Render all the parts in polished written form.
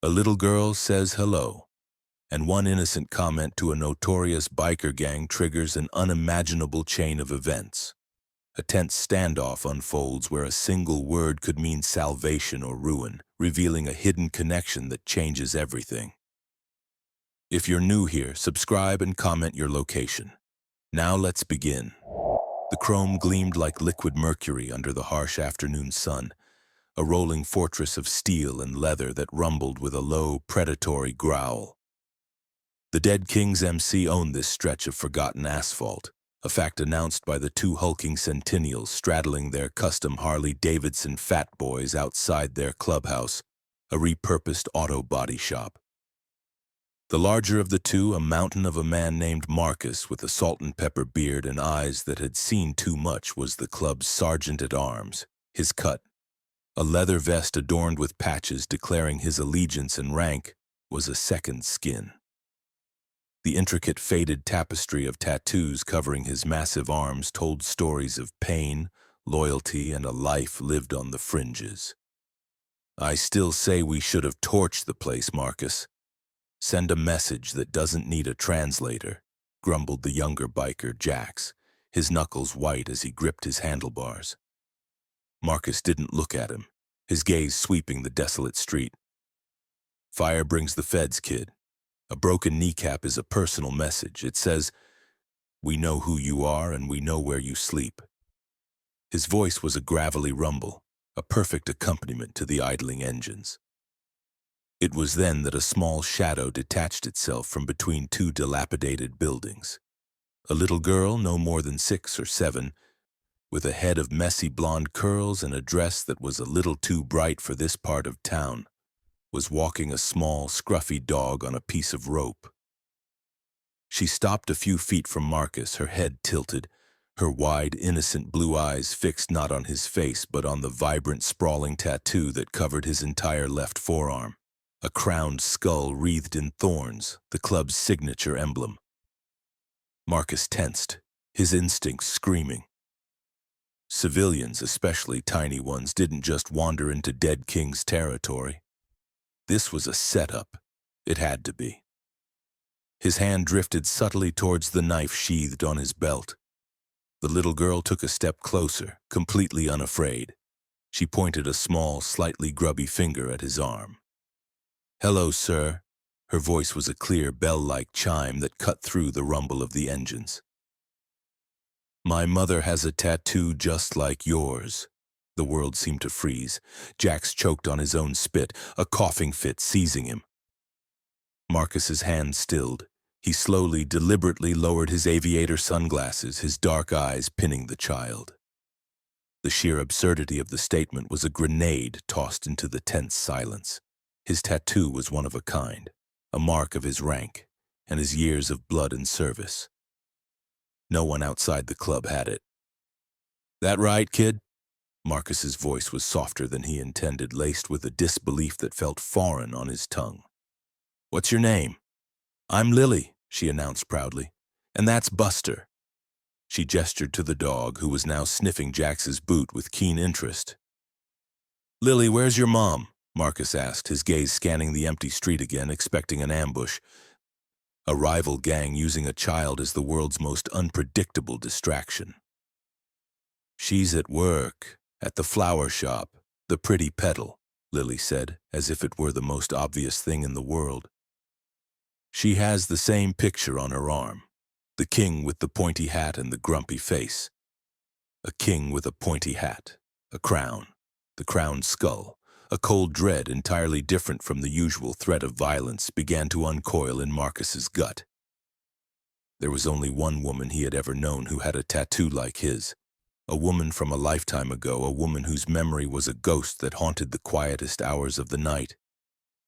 A little girl says hello, and one innocent comment to a notorious biker gang triggers an unimaginable chain of events. A tense standoff unfolds where a single word could mean salvation or ruin, revealing a hidden connection that changes everything. If you're new here, subscribe and comment your location. Now let's begin. The chrome gleamed like liquid mercury under the harsh afternoon sun, a rolling fortress of steel and leather that rumbled with a low, predatory growl. The dead King's MC owned this stretch of forgotten asphalt, a fact announced by the two hulking centennials straddling their custom Harley-Davidson Fat Boys outside their clubhouse, a repurposed auto body shop. The larger of the two, a mountain of a man named Marcus with a salt and pepper beard and eyes that had seen too much, was the club's sergeant-at-arms. His cut, a leather vest adorned with patches declaring his allegiance and rank, was a second skin. The intricate faded tapestry of tattoos covering his massive arms told stories of pain, loyalty, and a life lived on the fringes. "I still say we should have torched the place, Marcus. Send a message that doesn't need a translator," grumbled the younger biker, Jax, his knuckles white as he gripped his handlebars. Marcus didn't look at him, his gaze sweeping the desolate street. "Fire brings the feds, kid. A broken kneecap is a personal message. It says, we know who you are and we know where you sleep." His voice was a gravelly rumble, a perfect accompaniment to the idling engines. It was then that a small shadow detached itself from between two dilapidated buildings. A little girl, no more than 6 or 7, with a head of messy blonde curls and a dress that was a little too bright for this part of town, was walking a small, scruffy dog on a piece of rope. She stopped a few feet from Marcus, her head tilted, her wide, innocent blue eyes fixed not on his face but on the vibrant, sprawling tattoo that covered his entire left forearm. A crowned skull wreathed in thorns, the club's signature emblem. Marcus tensed, his instincts screaming. Civilians, especially tiny ones, didn't just wander into dead King's territory. This was a setup. It had to be. His hand drifted subtly towards the knife sheathed on his belt. The little girl took a step closer, completely unafraid. She pointed a small, slightly grubby finger at his arm. "Hello, sir." Her voice was a clear, bell-like chime that cut through the rumble of the engines. "My mother has a tattoo just like yours." The world seemed to freeze. Jax choked on his own spit, a coughing fit seizing him. Marcus's hand stilled. He slowly, deliberately lowered his aviator sunglasses, his dark eyes pinning the child. The sheer absurdity of the statement was a grenade tossed into the tense silence. His tattoo was one of a kind, a mark of his rank and his years of blood and service. No one outside the club had it. "That right, kid?" Marcus's voice was softer than he intended, laced with a disbelief that felt foreign on his tongue. "What's your name?" "I'm Lily," she announced proudly. "And that's Buster." She gestured to the dog, who was now sniffing Jax's boot with keen interest. "Lily, where's your mom?" Marcus asked, his gaze scanning the empty street again, expecting an ambush. A rival gang using a child as the world's most unpredictable distraction. "She's at work, at the flower shop, the Pretty Petal," Lily said, as if it were the most obvious thing in the world. "She has the same picture on her arm, the king with the pointy hat and the grumpy face. A king with a pointy hat, a crown, the crowned skull. A cold dread, entirely different from the usual threat of violence, began to uncoil in Marcus's gut. There was only one woman he had ever known who had a tattoo like his. A woman from a lifetime ago, a woman whose memory was a ghost that haunted the quietest hours of the night.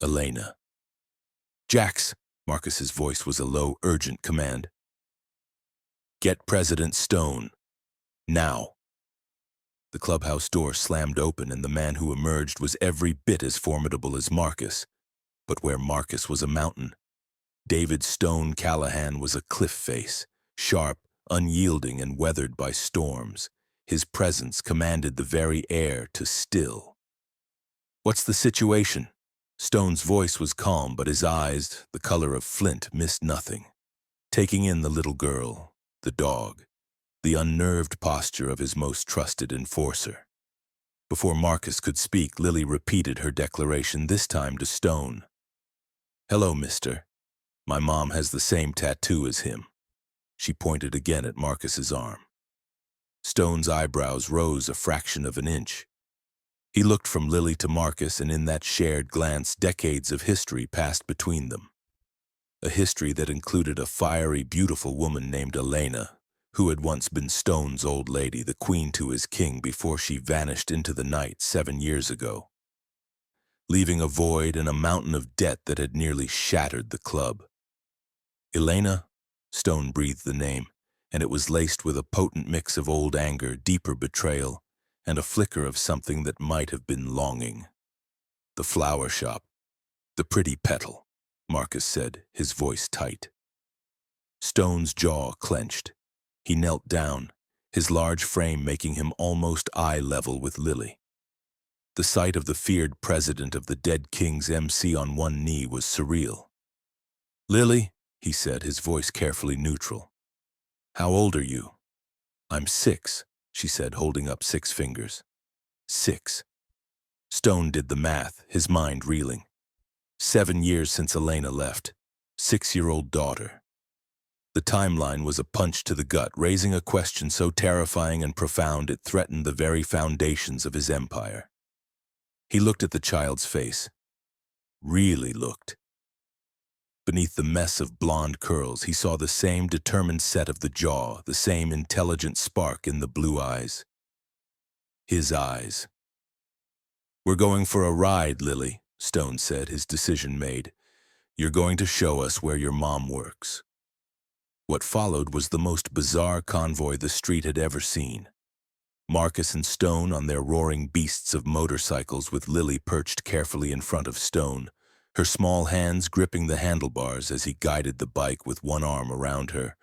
Elena. "Jax!" Marcus's voice was a low, urgent command. "Get President Stone. Now." The clubhouse door slammed open and the man who emerged was every bit as formidable as Marcus. But where Marcus was a mountain, David Stone Callahan was a cliff face, sharp, unyielding, and weathered by storms. His presence commanded the very air to still. "What's the situation?" Stone's voice was calm, but his eyes, the color of flint, missed nothing. Taking in the little girl, the dog, the unnerved posture of his most trusted enforcer. Before Marcus could speak, Lily repeated her declaration, this time to Stone. "Hello, mister. My mom has the same tattoo as him." She pointed again at Marcus's arm. Stone's eyebrows rose a fraction of an inch. He looked from Lily to Marcus, and in that shared glance, decades of history passed between them. A history that included a fiery, beautiful woman named Elena, who had once been Stone's old lady, the queen to his king, before she vanished into the night 7 years ago, leaving a void and a mountain of debt that had nearly shattered the club. Elena? Stone breathed the name, and it was laced with a potent mix of old anger, deeper betrayal, and a flicker of something that might have been longing. "The flower shop. The pretty petal," Marcus said, his voice tight. Stone's jaw clenched. He knelt down, his large frame making him almost eye level with Lily. The sight of the feared president of the dead king's MC on one knee was surreal. "Lily," he said, his voice carefully neutral. "How old are you?" "I'm 6, she said, holding up 6 fingers. 6. Stone did the math, his mind reeling. 7 years since Elena left. 6-year-old daughter. The timeline was a punch to the gut, raising a question so terrifying and profound it threatened the very foundations of his empire. He looked at the child's face. Really looked. Beneath the mess of blonde curls, he saw the same determined set of the jaw, the same intelligent spark in the blue eyes. His eyes. "We're going for a ride, Lily," Stone said, his decision made. "You're going to show us where your mom works." What followed was the most bizarre convoy the street had ever seen. Marcus and Stone on their roaring beasts of motorcycles, with Lily perched carefully in front of Stone, her small hands gripping the handlebars as he guided the bike with one arm around her,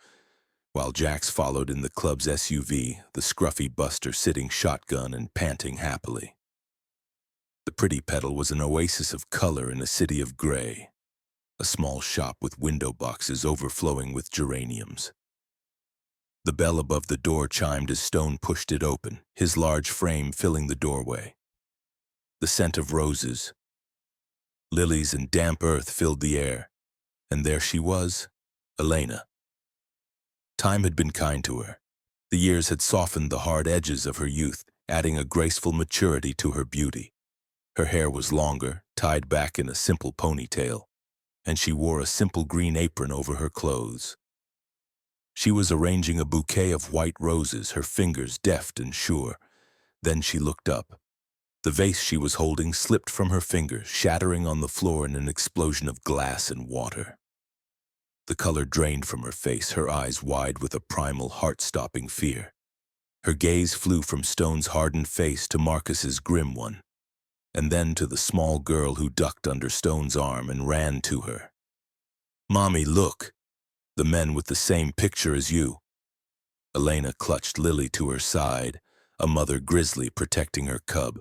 while Jax followed in the club's SUV, the scruffy buster sitting shotgun and panting happily. The pretty petal was an oasis of color in a city of gray, a small shop with window boxes overflowing with geraniums. The bell above the door chimed as Stone pushed it open, his large frame filling the doorway. The scent of roses, lilies, and damp earth filled the air, and there she was, Elena. Time had been kind to her. The years had softened the hard edges of her youth, adding a graceful maturity to her beauty. Her hair was longer, tied back in a simple ponytail, and she wore a simple green apron over her clothes. She was arranging a bouquet of white roses, her fingers deft and sure. Then she looked up. The vase she was holding slipped from her fingers, shattering on the floor in an explosion of glass and water. The color drained from her face, her eyes wide with a primal, heart-stopping fear. Her gaze flew from Stone's hardened face to Marcus's grim one, and then to the small girl who ducked under Stone's arm and ran to her. "Mommy, look! The men with the same picture as you." Elena clutched Lily to her side, a mother grizzly protecting her cub.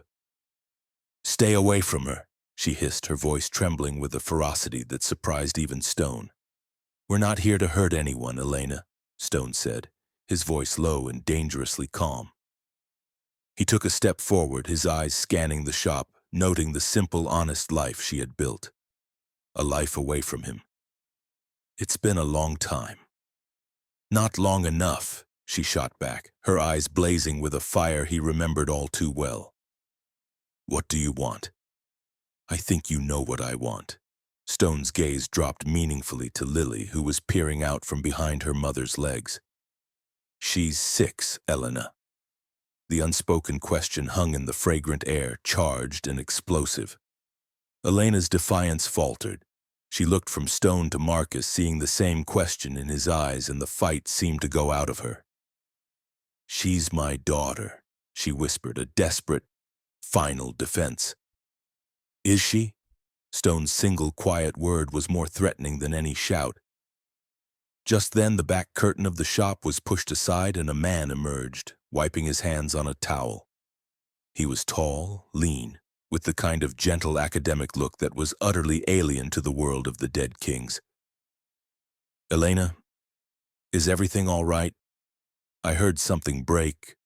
"Stay away from her," she hissed, her voice trembling with a ferocity that surprised even Stone. "We're not here to hurt anyone, Elena," Stone said, his voice low and dangerously calm. He took a step forward, his eyes scanning the shop, noting the simple, honest life she had built. A life away from him. "It's been a long time." "Not long enough," she shot back, her eyes blazing with a fire he remembered all too well. "What do you want?" "I think you know what I want." Stone's gaze dropped meaningfully to Lily, who was peering out from behind her mother's legs. "She's 6, Elena." The unspoken question hung in the fragrant air, charged and explosive. Elena's defiance faltered. She looked from Stone to Marcus, seeing the same question in his eyes, and the fight seemed to go out of her. "She's my daughter," she whispered, a desperate, final defense. "Is she?" Stone's single quiet word was more threatening than any shout. Just then the back curtain of the shop was pushed aside and a man emerged, wiping his hands on a towel. He was tall, lean, with the kind of gentle academic look that was utterly alien to the world of the dead kings. "Elena, is everything all right? I heard something break."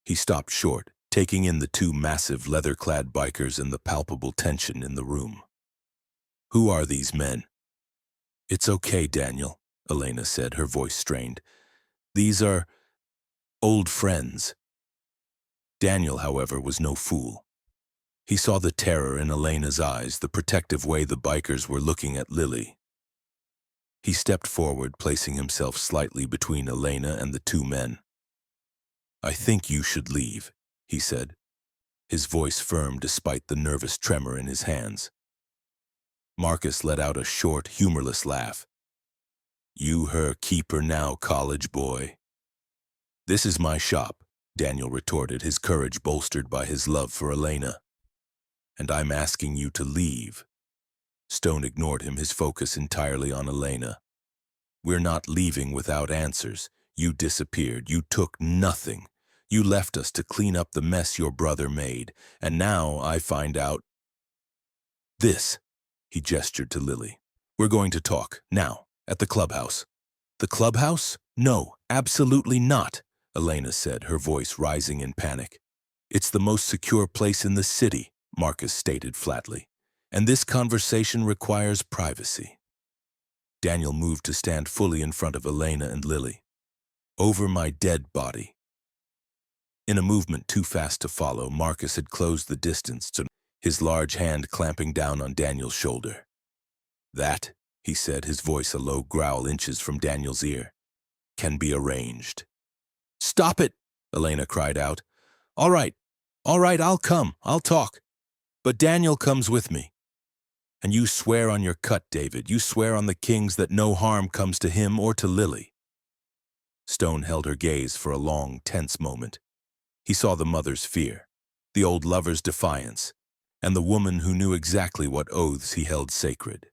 He stopped short, taking in the two massive leather-clad bikers and the palpable tension in the room. "Who are these men?" "It's okay, Daniel," Elena said, her voice strained. "These are old friends." Daniel, however, was no fool. He saw the terror in Elena's eyes, the protective way the bikers were looking at Lily. He stepped forward, placing himself slightly between Elena and the two men. "I think you should leave," he said, his voice firm despite the nervous tremor in his hands. Marcus let out a short, humorless laugh. "You her keeper now, college boy." "This is my shop," Daniel retorted, his courage bolstered by his love for Elena. "And I'm asking you to leave." Stone ignored him, his focus entirely on Elena. "We're not leaving without answers. You disappeared. You took nothing. You left us to clean up the mess your brother made. And now I find out this." He gestured to Lily. "We're going to talk, now, at the clubhouse." "The clubhouse? No, absolutely not," Elena said, her voice rising in panic. "It's the most secure place in the city," Marcus stated flatly. "And this conversation requires privacy." Daniel moved to stand fully in front of Elena and Lily. "Over my dead body." In a movement too fast to follow, Marcus had closed the distance, his large hand clamping down on Daniel's shoulder. "That," he said, his voice a low growl inches from Daniel's ear, "can be arranged." "Stop it!" Elena cried out. All right, I'll come, I'll talk. But Daniel comes with me." "And you swear on your cut, David, you swear on the kings that no harm comes to him or to Lily." Stone held her gaze for a long, tense moment. He saw the mother's fear, the old lover's defiance, and the woman who knew exactly what oaths he held sacred.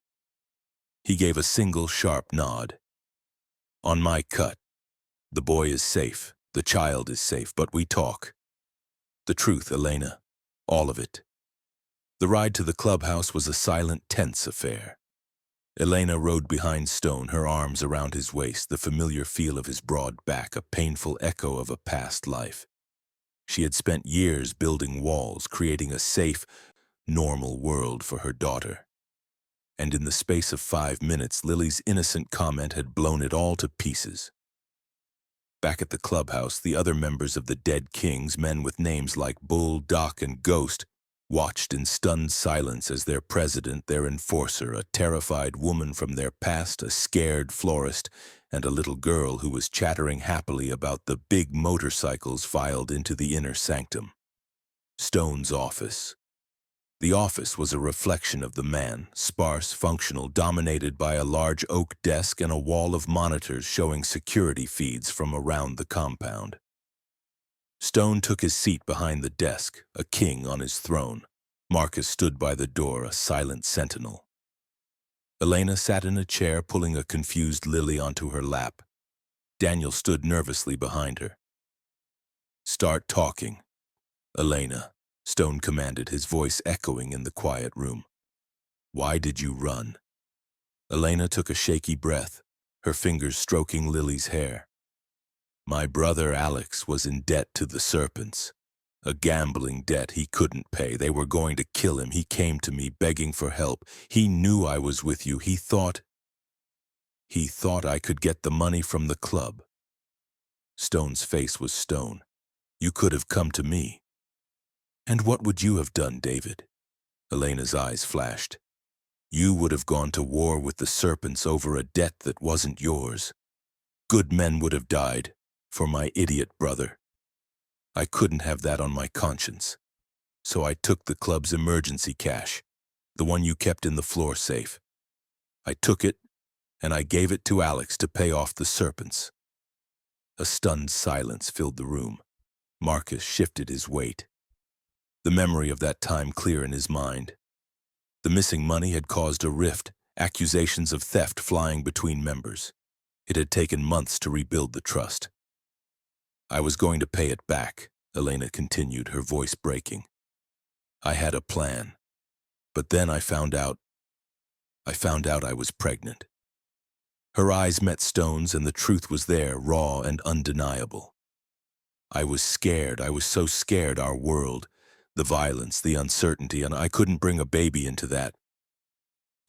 He gave a single sharp nod. "On my cut. The boy is safe, the child is safe, but we talk. The truth, Elena, all of it." The ride to the clubhouse was a silent, tense affair. Elena rode behind Stone, her arms around his waist, the familiar feel of his broad back, a painful echo of a past life. She had spent years building walls, creating a safe, normal world for her daughter. And in the space of 5 minutes, Lily's innocent comment had blown it all to pieces. Back at the clubhouse, the other members of the Dead Kings, men with names like Bull, Doc, and Ghost, watched in stunned silence as their president, their enforcer, a terrified woman from their past, a scared florist, and a little girl who was chattering happily about the big motorcycles, filed into the inner sanctum. Stone's office. The office was a reflection of the man, sparse, functional, dominated by a large oak desk and a wall of monitors showing security feeds from around the compound. Stone took his seat behind the desk, a king on his throne. Marcus stood by the door, a silent sentinel. Elena sat in a chair, pulling a confused Lily onto her lap. Daniel stood nervously behind her. "Start talking, Elena," Stone commanded, his voice echoing in the quiet room. "Why did you run?" Elena took a shaky breath, her fingers stroking Lily's hair. "My brother Alex was in debt to the serpents. A gambling debt he couldn't pay. They were going to kill him. He came to me begging for help. He knew I was with you. He thought I could get the money from the club." Stone's face was stone. "You could have come to me." "And what would you have done, David?" Elena's eyes flashed. "You would have gone to war with the serpents over a debt that wasn't yours. Good men would have died for my idiot brother. I couldn't have that on my conscience. So I took the club's emergency cash, the one you kept in the floor safe. I took it, and I gave it to Alex to pay off the serpents." A stunned silence filled the room. Marcus shifted his weight, the memory of that time clear in his mind. The missing money had caused a rift, accusations of theft flying between members. It had taken months to rebuild the trust. "I was going to pay it back," Elena continued, her voice breaking. I had a plan. But then I found out I was pregnant. Her eyes met Stone's and the truth was there, raw and undeniable. I was scared. I was so scared. Our world, the violence, the uncertainty, and I couldn't bring a baby into that.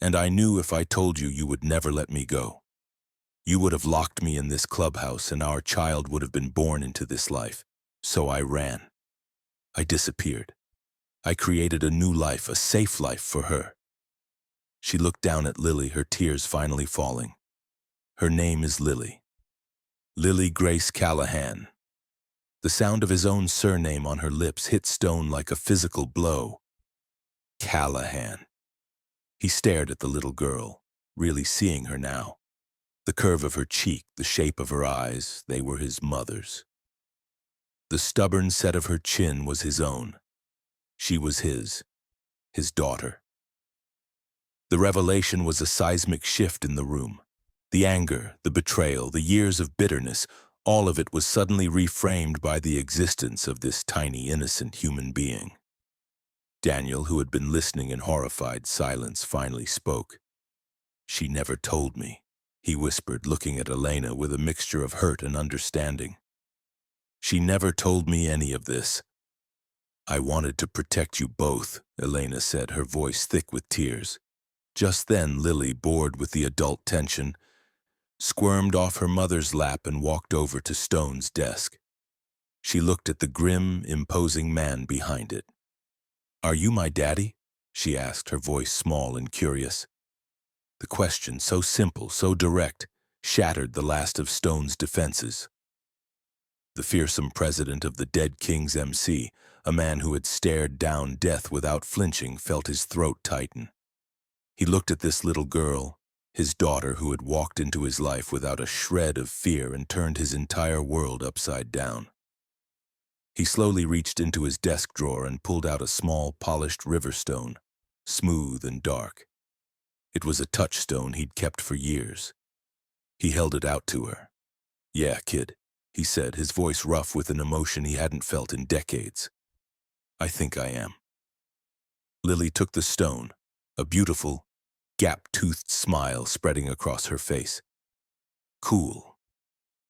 And I knew if I told you, you would never let me go. You would have locked me in this clubhouse and our child would have been born into this life. So I ran. I disappeared. I created a new life, a safe life for her. She looked down at Lily, her tears finally falling. Her name is Lily. Lily Grace Callahan. The sound of his own surname on her lips hit Stone like a physical blow. Callahan. He stared at the little girl, really seeing her now. The curve of her cheek, the shape of her eyes, they were his mother's. The stubborn set of her chin was his own. She was his daughter. The revelation was a seismic shift in the room. The anger, the betrayal, the years of bitterness, all of it was suddenly reframed by the existence of this tiny, innocent human being. Daniel, who had been listening in horrified silence, finally spoke. "She never told me," he whispered, looking at Elena with a mixture of hurt and understanding. "She never told me any of this." "I wanted to protect you both," Elena said, her voice thick with tears. Just then, Lily, bored with the adult tension, squirmed off her mother's lap and walked over to Stone's desk. She looked at the grim, imposing man behind it. "Are you my daddy?" she asked, her voice small and curious. The question, so simple, so direct, shattered the last of Stone's defenses. The fearsome president of the Dead King's MC, a man who had stared down death without flinching, felt his throat tighten. He looked at this little girl, his daughter, who had walked into his life without a shred of fear and turned his entire world upside down. He slowly reached into his desk drawer and pulled out a small, polished river stone, smooth and dark. It was a touchstone he'd kept for years. He held it out to her. "Yeah, kid," he said, his voice rough with an emotion he hadn't felt in decades. "I think I am." Lily took the stone, a beautiful, gap-toothed smile spreading across her face. Cool.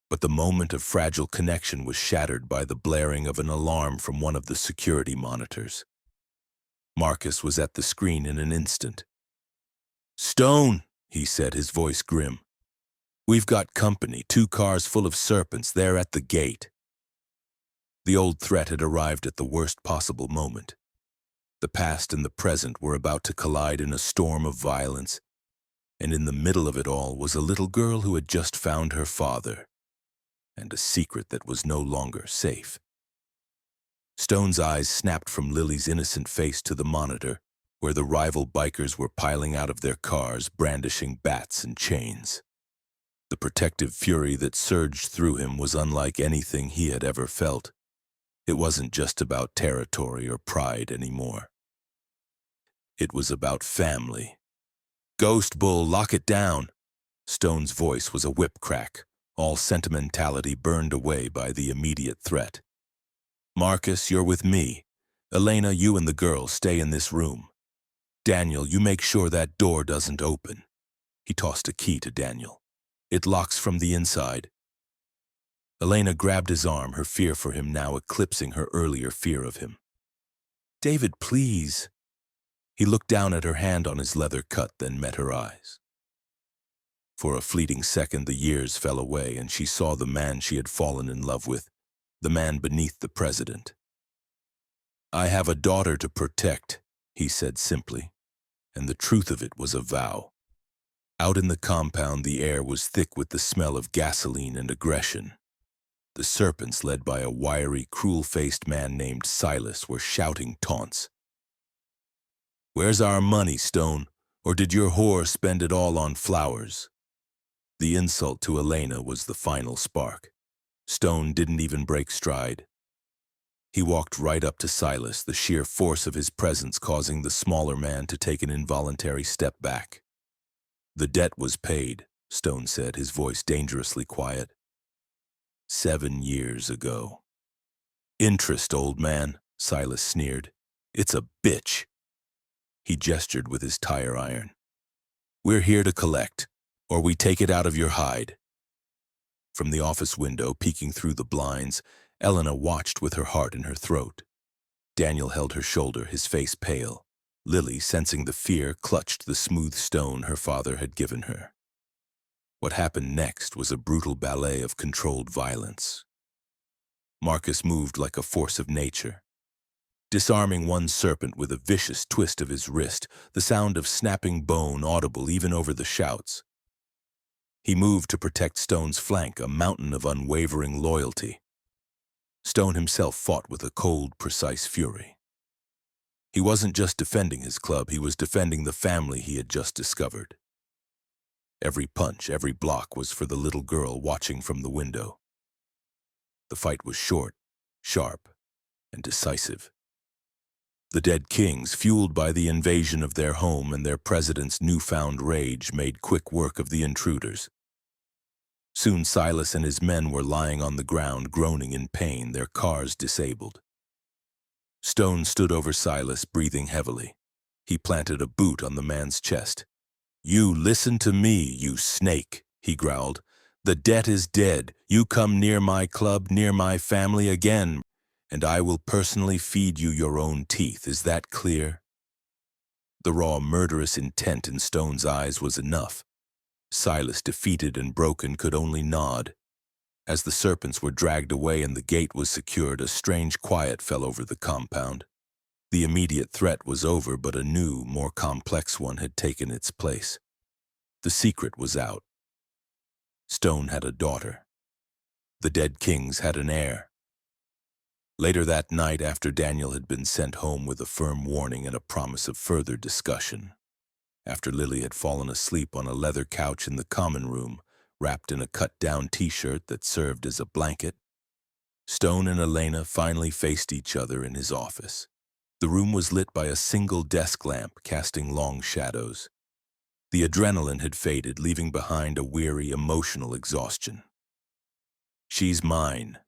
But the moment of fragile connection was shattered by the blaring of an alarm from one of the security monitors. Marcus was at the screen in an instant. "Stone," he said, his voice grim. "We've got company, 2 cars full of serpents. They're at the gate." The old threat had arrived at the worst possible moment. The past and the present were about to collide in a storm of violence, and in the middle of it all was a little girl who had just found her father, and a secret that was no longer safe. Stone's eyes snapped from Lily's innocent face to the monitor, where the rival bikers were piling out of their cars, brandishing bats and chains. The protective fury that surged through him was unlike anything he had ever felt. It wasn't just about territory or pride anymore. It was about family. "Ghost Bull, lock it down!" Stone's voice was a whip crack, all sentimentality burned away by the immediate threat. "Marcus, you're with me. Elena, you and the girl stay in this room. Daniel, you make sure that door doesn't open." He tossed a key to Daniel. "It locks from the inside." Elena grabbed his arm, her fear for him now eclipsing her earlier fear of him. "David, please." He looked down at her hand on his leather cut, then met her eyes. For a fleeting second, the years fell away, and she saw the man she had fallen in love with, the man beneath the president. "I have a daughter to protect," he said simply, and the truth of it was a vow. Out in the compound, the air was thick with the smell of gasoline and aggression. The serpents, led by a wiry, cruel-faced man named Silas, were shouting taunts. "Where's our money, Stone? Or did your whore spend it all on flowers?" The insult to Elena was the final spark. Stone didn't even break stride. He walked right up to Silas, the sheer force of his presence causing the smaller man to take an involuntary step back. "The debt was paid," Stone said, his voice dangerously quiet. 7 years ago. "Interest, old man," Silas sneered. It's a bitch. He gestured with his tire iron. We're here to collect, or we take it out of your hide. From the office window, peeking through the blinds, Elena watched with her heart in her throat. Daniel held her shoulder, his face pale. Lily, sensing the fear, clutched the smooth stone her father had given her. What happened next was a brutal ballet of controlled violence. Marcus moved like a force of nature, disarming one serpent with a vicious twist of his wrist, the sound of snapping bone audible even over the shouts. He moved to protect Stone's flank, a mountain of unwavering loyalty. Stone himself fought with a cold, precise fury. He wasn't just defending his club, he was defending the family he had just discovered. Every punch, every block was for the little girl watching from the window. The fight was short, sharp, and decisive. The dead kings, fueled by the invasion of their home and their president's newfound rage, made quick work of the intruders. Soon Silas and his men were lying on the ground, groaning in pain, their cars disabled. Stone stood over Silas, breathing heavily. He planted a boot on the man's chest. "You listen to me, you snake," he growled. "The debt is dead. You come near my club, near my family again, and I will personally feed you your own teeth. Is that clear?" The raw, murderous intent in Stone's eyes was enough. Silas, defeated and broken, could only nod. As the serpents were dragged away and the gate was secured, a strange quiet fell over the compound. The immediate threat was over, but a new, more complex one had taken its place. The secret was out. Stone had a daughter. The dead kings had an heir. Later that night, after Daniel had been sent home with a firm warning and a promise of further discussion, after Lily had fallen asleep on a leather couch in the common room, wrapped in a cut-down t-shirt that served as a blanket, Stone and Elena finally faced each other in his office. The room was lit by a single desk lamp, casting long shadows. The adrenaline had faded, leaving behind a weary, emotional exhaustion. "She's mine,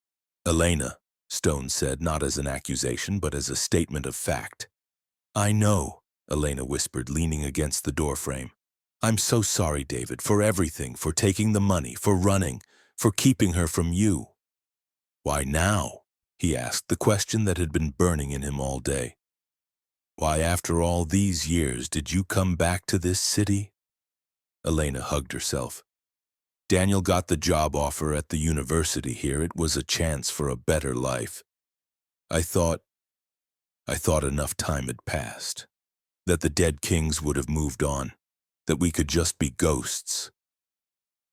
Elena," Stone said, not as an accusation, but as a statement of fact. "I know," Elena whispered, leaning against the doorframe. "I'm so sorry, David, for everything, for taking the money, for running, for keeping her from you." "Why now?" he asked, the question that had been burning in him all day. "Why, after all these years, did you come back to this city?" Elena hugged herself. "Daniel got the job offer at the university here. It was a chance for a better life. I thought enough time had passed, that the dead kings would have moved on, that we could just be ghosts."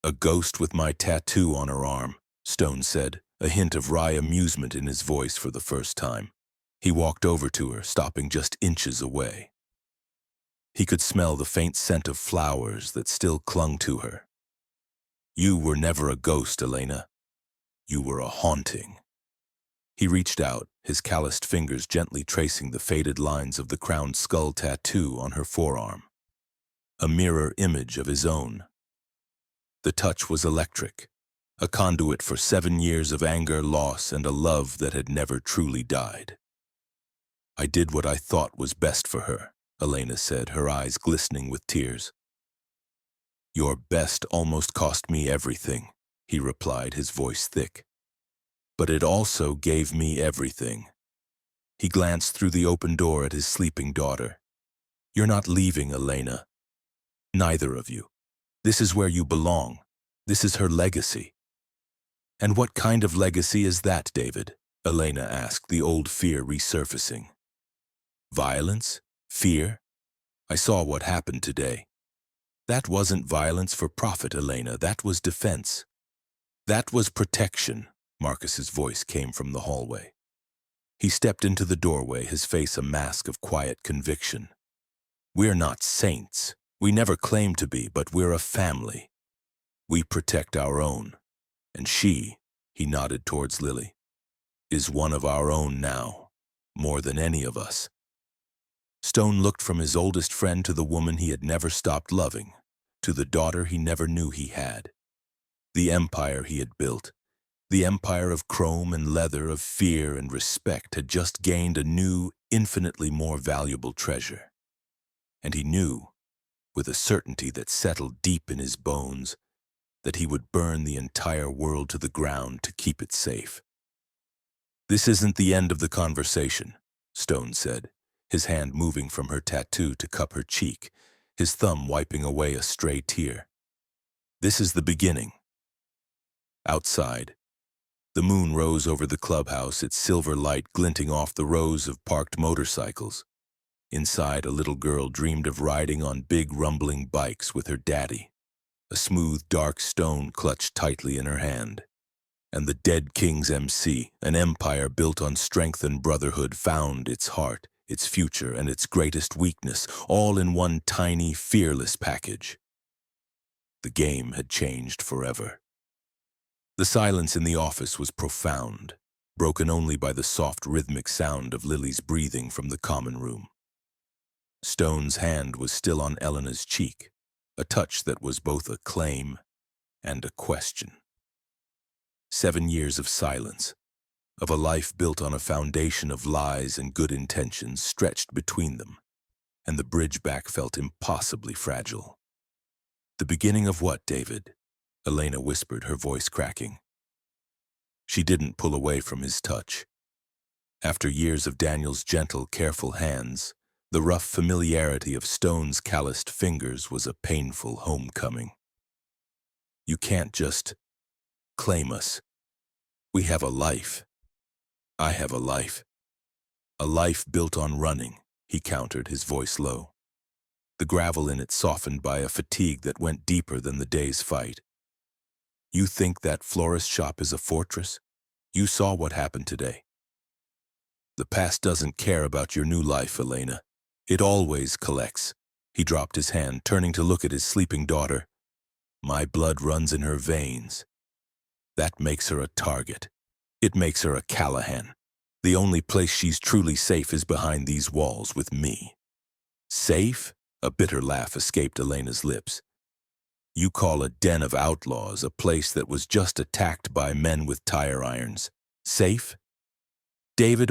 "A ghost with my tattoo on her arm," Stone said, a hint of wry amusement in his voice for the first time. He walked over to her, stopping just inches away. He could smell the faint scent of flowers that still clung to her. "You were never a ghost, Elena. You were a haunting." He reached out, his calloused fingers gently tracing the faded lines of the crowned skull tattoo on her forearm. A mirror image of his own. The touch was electric, a conduit for 7 years of anger, loss, and a love that had never truly died. "I did what I thought was best for her," Elena said, her eyes glistening with tears. "Your best almost cost me everything," he replied, his voice thick. "But it also gave me everything." He glanced through the open door at his sleeping daughter. "You're not leaving, Elena. Neither of you. This is where you belong. This is her legacy." "And what kind of legacy is that, David?" Elena asked, the old fear resurfacing. "Violence? Fear? I saw what happened today. That wasn't violence for profit, Elena. That was defense. That was protection." Marcus's voice came from the hallway. He stepped into the doorway, his face a mask of quiet conviction. "We're not saints. We never claimed to be, but we're a family. We protect our own. And she," he nodded towards Lily, "is one of our own now, more than any of us." Stone looked from his oldest friend to the woman he had never stopped loving, to the daughter he never knew he had. The empire he had built, the empire of chrome and leather, of fear and respect, had just gained a new, infinitely more valuable treasure. And he knew, with a certainty that settled deep in his bones, that he would burn the entire world to the ground to keep it safe. "This isn't the end of the conversation," Stone said, his hand moving from her tattoo to cup her cheek, his thumb wiping away a stray tear. "This is the beginning." Outside, the moon rose over the clubhouse, its silver light glinting off the rows of parked motorcycles. Inside, a little girl dreamed of riding on big rumbling bikes with her daddy, a smooth, dark stone clutched tightly in her hand. And the Dead King's MC, an empire built on strength and brotherhood, found its heart, its future, and its greatest weakness, all in one tiny, fearless package. The game had changed forever. The silence in the office was profound, broken only by the soft rhythmic sound of Lily's breathing from the common room. Stone's hand was still on Elena's cheek, a touch that was both a claim and a question. 7 years of silence, of a life built on a foundation of lies and good intentions stretched between them, and the bridge back felt impossibly fragile. "The beginning of what, David?" Elena whispered, her voice cracking. She didn't pull away from his touch. After years of Daniel's gentle, careful hands, the rough familiarity of Stone's calloused fingers was a painful homecoming. "You can't just claim us. We have a life. I have a life. A life built on running," he countered, his voice low. The gravel in it softened by a fatigue that went deeper than the day's fight. "You think that florist shop is a fortress? You saw what happened today. The past doesn't care about your new life, Elena. It always collects." He dropped his hand, turning to look at his sleeping daughter. "My blood runs in her veins. That makes her a target. It makes her a Callahan. The only place she's truly safe is behind these walls with me." "Safe?" A bitter laugh escaped Elena's lips. "You call a den of outlaws a place that was just attacked by men with tire irons safe? David,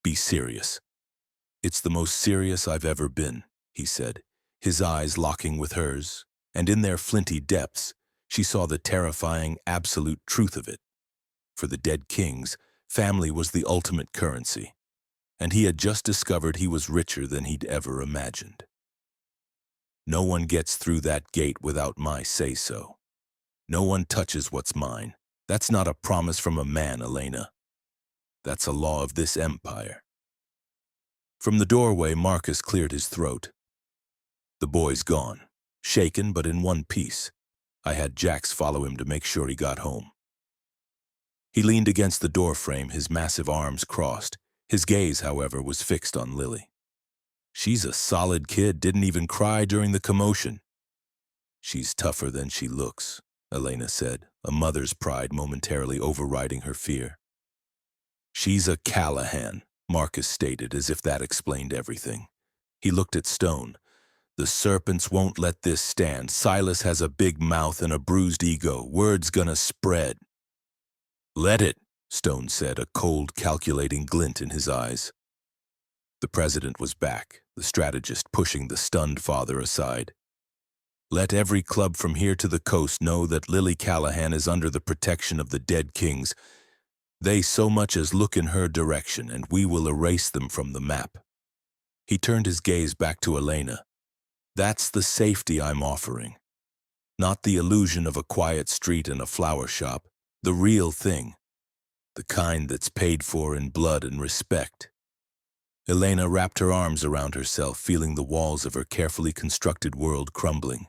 be serious." "It's the most serious I've ever been," he said, his eyes locking with hers, and in their flinty depths, she saw the terrifying, absolute truth of it. For the Dead Kings, family was the ultimate currency, and he had just discovered he was richer than he'd ever imagined. "No one gets through that gate without my say-so. No one touches what's mine. That's not a promise from a man, Elena. That's a law of this empire." From the doorway, Marcus cleared his throat. "The boy's gone, shaken but in one piece. I had Jax follow him to make sure he got home." He leaned against the doorframe, his massive arms crossed. His gaze, however, was fixed on Lily. "She's a solid kid, didn't even cry during the commotion." "She's tougher than she looks," Elena said, a mother's pride momentarily overriding her fear. "She's a Callahan," Marcus stated, as if that explained everything. He looked at Stone. "The serpents won't let this stand. Silas has a big mouth and a bruised ego. Word's gonna spread." "Let it," Stone said, a cold, calculating glint in his eyes. The president was back, the strategist pushing the stunned father aside. "Let every club from here to the coast know that Lily Callahan is under the protection of the Dead Kings. They so much as look in her direction, and we will erase them from the map." He turned his gaze back to Elena. "That's the safety I'm offering. Not the illusion of a quiet street and a flower shop. The real thing. The kind that's paid for in blood and respect." Elena wrapped her arms around herself, feeling the walls of her carefully constructed world crumbling.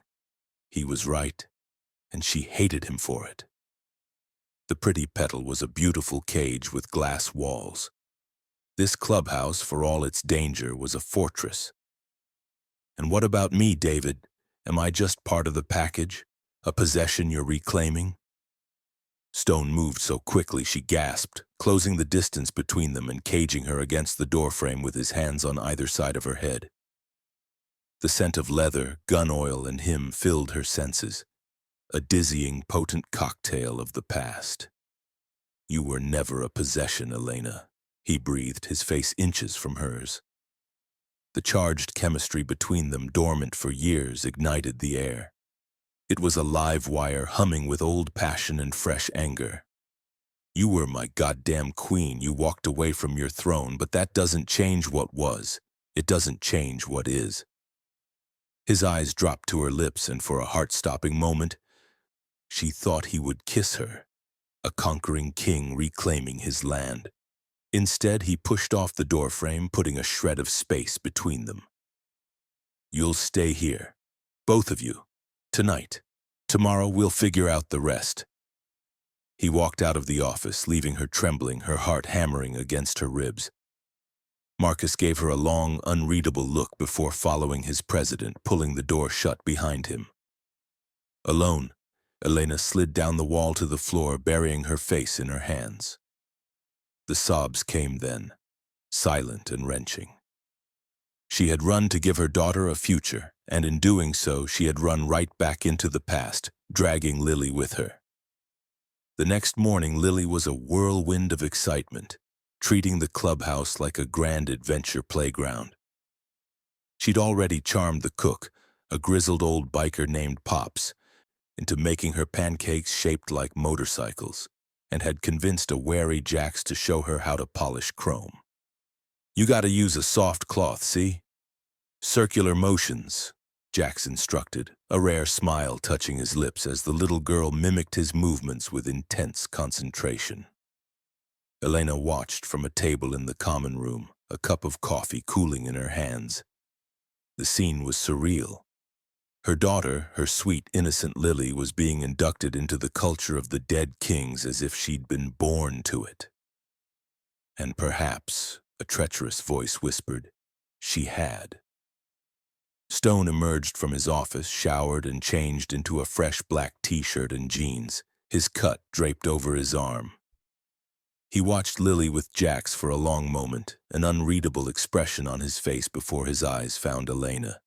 He was right, and she hated him for it. The Pretty Petal was a beautiful cage with glass walls. This clubhouse, for all its danger, was a fortress. "And what about me, David? Am I just part of the package? A possession you're reclaiming?" Stone moved so quickly she gasped, closing the distance between them and caging her against the doorframe with his hands on either side of her head. The scent of leather, gun oil, and him filled her senses, a dizzying, potent cocktail of the past. "You were never a possession, Elena. he breathed, his face inches from hers. The charged chemistry between them, dormant for years, ignited the air. It was a live wire humming with old passion and fresh anger. You were my goddamn queen. You walked away from your throne, but that doesn't change what was. It doesn't change what is. His eyes dropped to her lips, and for a heart-stopping moment, she thought he would kiss her, a conquering king reclaiming his land. Instead, he pushed off the doorframe, putting a shred of space between them. You'll stay here, both of you, tonight. Tomorrow we'll figure out the rest. He walked out of the office, leaving her trembling, her heart hammering against her ribs. Marcus gave her a long, unreadable look before following his president, pulling the door shut behind him. Alone, Elena slid down the wall to the floor, burying her face in her hands. The sobs came then, silent and wrenching. She had run to give her daughter a future, and in doing so, she had run right back into the past, dragging Lily with her. The next morning, Lily was a whirlwind of excitement, treating the clubhouse like a grand adventure playground. She'd already charmed the cook, a grizzled old biker named Pops, into making her pancakes shaped like motorcycles, and had convinced a wary Jax to show her how to polish chrome. You gotta use a soft cloth, see? Circular motions, Jax instructed, a rare smile touching his lips as the little girl mimicked his movements with intense concentration. Elena watched from a table in the common room, a cup of coffee cooling in her hands. The scene was surreal. Her daughter, her sweet, innocent Lily, was being inducted into the culture of the dead kings as if she'd been born to it. And perhaps, a treacherous voice whispered, she had. Stone emerged from his office, showered and changed into a fresh black t-shirt and jeans, his cut draped over his arm. He watched Lily with Jax for a long moment, an unreadable expression on his face before his eyes found Elena.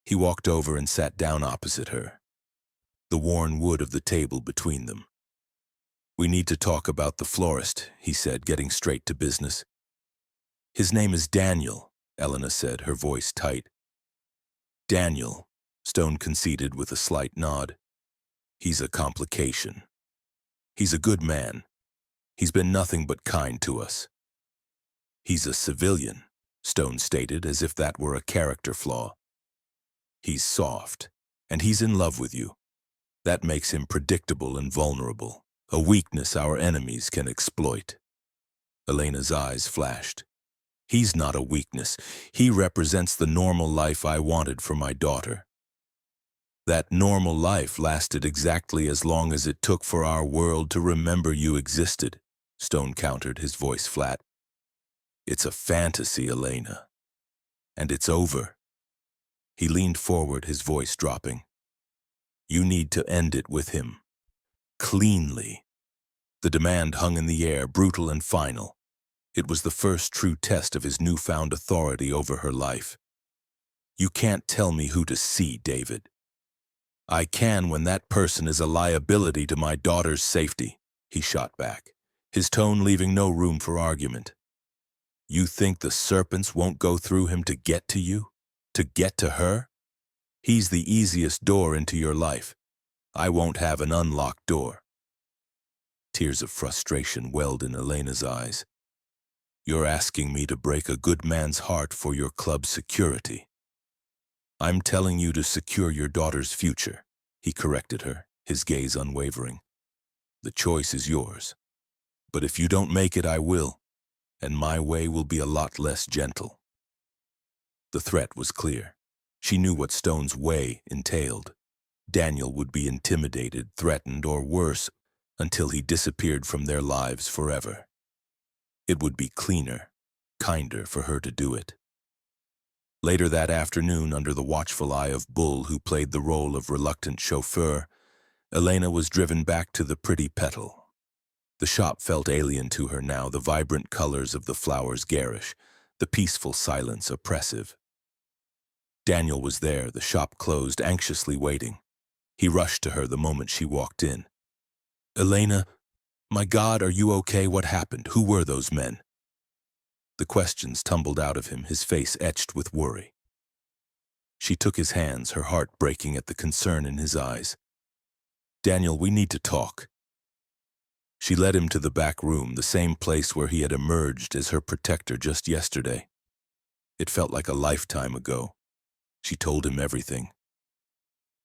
He walked over and sat down opposite her, the worn wood of the table between them. We need to talk about the florist, he said, getting straight to business. His name is Daniel, Elena said, her voice tight. Daniel, Stone conceded with a slight nod. He's a complication. He's a good man. He's been nothing but kind to us. He's a civilian, Stone stated, as if that were a character flaw. He's soft, and he's in love with you. That makes him predictable and vulnerable, a weakness our enemies can exploit. Elena's eyes flashed. He's not a weakness. He represents the normal life I wanted for my daughter. That normal life lasted exactly as long as it took for our world to remember you existed, Stone countered, his voice flat. It's a fantasy, Elena. And it's over. He leaned forward, his voice dropping. You need to end it with him. Cleanly. The demand hung in the air, brutal and final. It was the first true test of his newfound authority over her life. You can't tell me who to see, David. I can when that person is a liability to my daughter's safety, he shot back, his tone leaving no room for argument. You think the serpents won't go through him to get to you? To get to her? He's the easiest door into your life. I won't have an unlocked door. Tears of frustration welled in Elena's eyes. You're asking me to break a good man's heart for your club's security. I'm telling you to secure your daughter's future, he corrected her, his gaze unwavering. The choice is yours. But if you don't make it, I will, and my way will be a lot less gentle. The threat was clear. She knew what Stone's way entailed. Daniel would be intimidated, threatened, or worse, until he disappeared from their lives forever. It would be cleaner, kinder for her to do it. Later that afternoon, under the watchful eye of Bull, who played the role of reluctant chauffeur, Elena was driven back to the Pretty Petal. The shop felt alien to her now, the vibrant colors of the flowers garish, the peaceful silence oppressive. Daniel was there, the shop closed, anxiously waiting. He rushed to her the moment she walked in. Elena, my God, are you okay? What happened? Who were those men? The questions tumbled out of him, his face etched with worry. She took his hands, her heart breaking at the concern in his eyes. "Daniel, we need to talk." She led him to the back room, the same place where he had emerged as her protector just yesterday. It felt like a lifetime ago. She told him everything.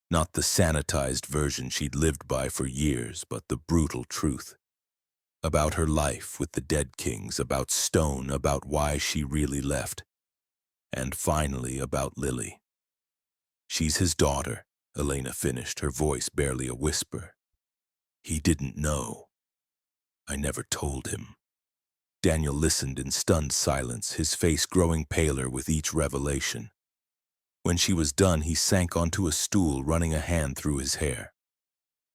Not the sanitized version she'd lived by for years, but the brutal truth. About her life with the Dead Kings, about Stone, about why she really left. And finally, about Lily. "She's his daughter," Elena finished, her voice barely a whisper. "He didn't know. I never told him." Daniel listened in stunned silence, his face growing paler with each revelation. When she was done, he sank onto a stool, running a hand through his hair.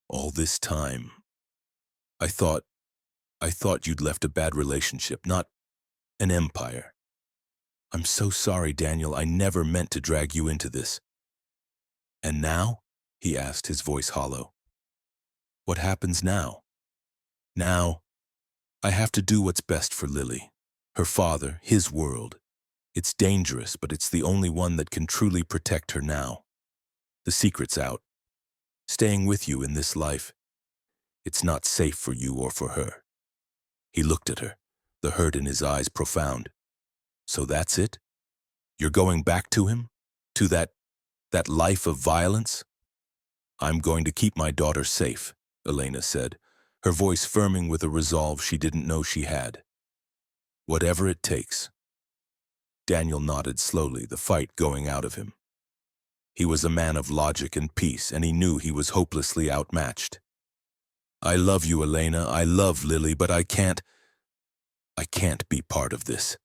"All this time, I thought you'd left a bad relationship, not an empire. I'm so sorry, Daniel. I never meant to drag you into this." "And now?" he asked, his voice hollow. "What happens now?" "Now, I have to do what's best for Lily. Her father, his world. It's dangerous, but it's the only one that can truly protect her now. The secret's out. Staying with you in this life, it's not safe for you or for her." He looked at her, the hurt in his eyes profound. "So that's it? You're going back to him? To that life of violence?" "I'm going to keep my daughter safe," Elena said, her voice firming with a resolve she didn't know she had. "Whatever it takes." Daniel nodded slowly, the fight going out of him. He was a man of logic and peace, and he knew he was hopelessly outmatched. "I love you, Elena. I love Lily, but I can't be part of this."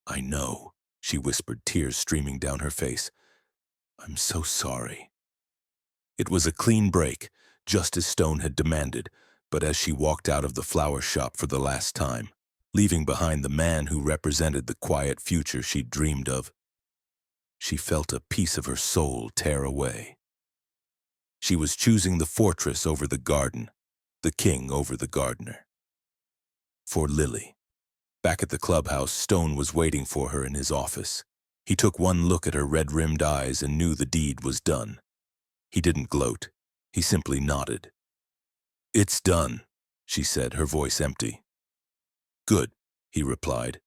"I know," she whispered, tears streaming down her face. "I'm so sorry." It was a clean break, just as Stone had demanded, but as she walked out of the flower shop for the last time, leaving behind the man who represented the quiet future she'd dreamed of, she felt a piece of her soul tear away. She was choosing the fortress over the garden, the king over the gardener. For Lily. Back at the clubhouse, Stone was waiting for her in his office. He took one look at her red-rimmed eyes and knew the deed was done. He didn't gloat. He simply nodded. "It's done," she said, her voice empty. "Good," he replied.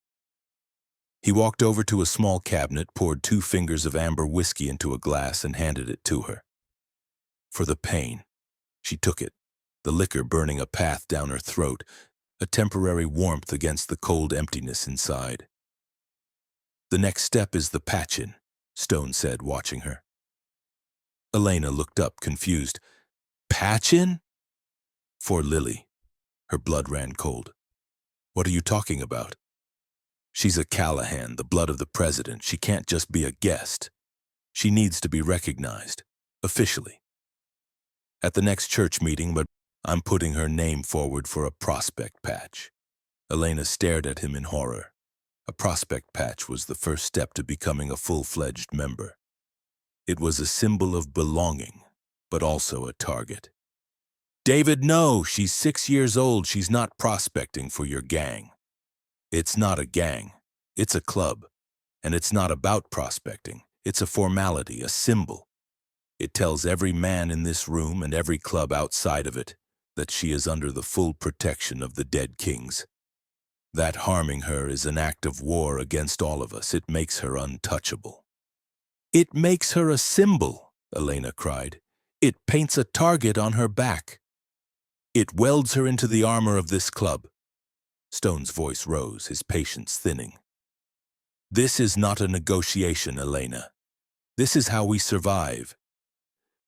He walked over to a small cabinet, poured 2 fingers of amber whiskey into a glass, and handed it to her. For the pain. She took it, the liquor burning a path down her throat, a temporary warmth against the cold emptiness inside. "The next step is the patch-in," Stone said, watching her. Elena looked up, confused. "Patch-in?" "For Lily." Her blood ran cold. "What are you talking about?" "She's a Callahan, the blood of the president. She can't just be a guest. She needs to be recognized, officially. At the next church meeting, but I'm putting her name forward for a prospect patch." Elena stared at him in horror. A prospect patch was the first step to becoming a full-fledged member. It was a symbol of belonging, but also a target. "David, no! She's 6 years old. She's not prospecting for your gang." "It's not a gang. It's a club. And it's not about prospecting. It's a formality, a symbol. It tells every man in this room and every club outside of it that she is under the full protection of the Dead Kings. That harming her is an act of war against all of us. It makes her untouchable." "It makes her a symbol," Elena cried. "It paints a target on her back. It welds her into the armor of this club." Stone's voice rose, his patience thinning. "This is not a negotiation, Elena. This is how we survive.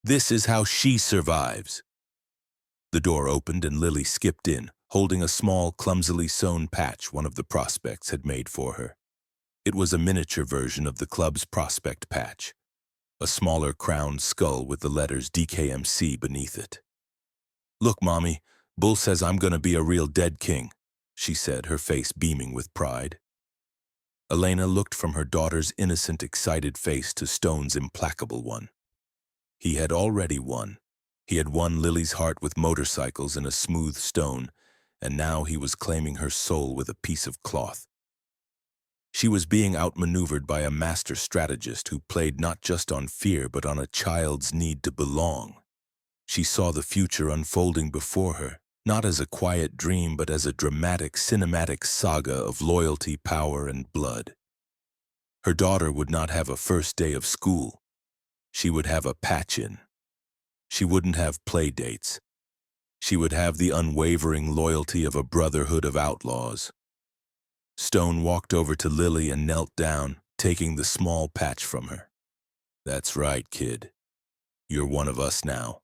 This is how she survives." The door opened and Lily skipped in, holding a small, clumsily sewn patch one of the prospects had made for her. It was a miniature version of the club's prospect patch, a smaller crowned skull with the letters DKMC beneath it. "Look, Mommy, Bull says I'm gonna be a real Dead King," she said, her face beaming with pride. Elena looked from her daughter's innocent, excited face to Stone's implacable one. He had already won. He had won Lily's heart with motorcycles and a smooth stone, and now he was claiming her soul with a piece of cloth. She was being outmaneuvered by a master strategist who played not just on fear but on a child's need to belong. She saw the future unfolding before her, not as a quiet dream but as a dramatic, cinematic saga of loyalty, power, and blood. Her daughter would not have a first day of school. She would have a patch-in. She wouldn't have play dates. She would have the unwavering loyalty of a brotherhood of outlaws. Stone walked over to Lily and knelt down, taking the small patch from her. "That's right, kid. You're one of us now."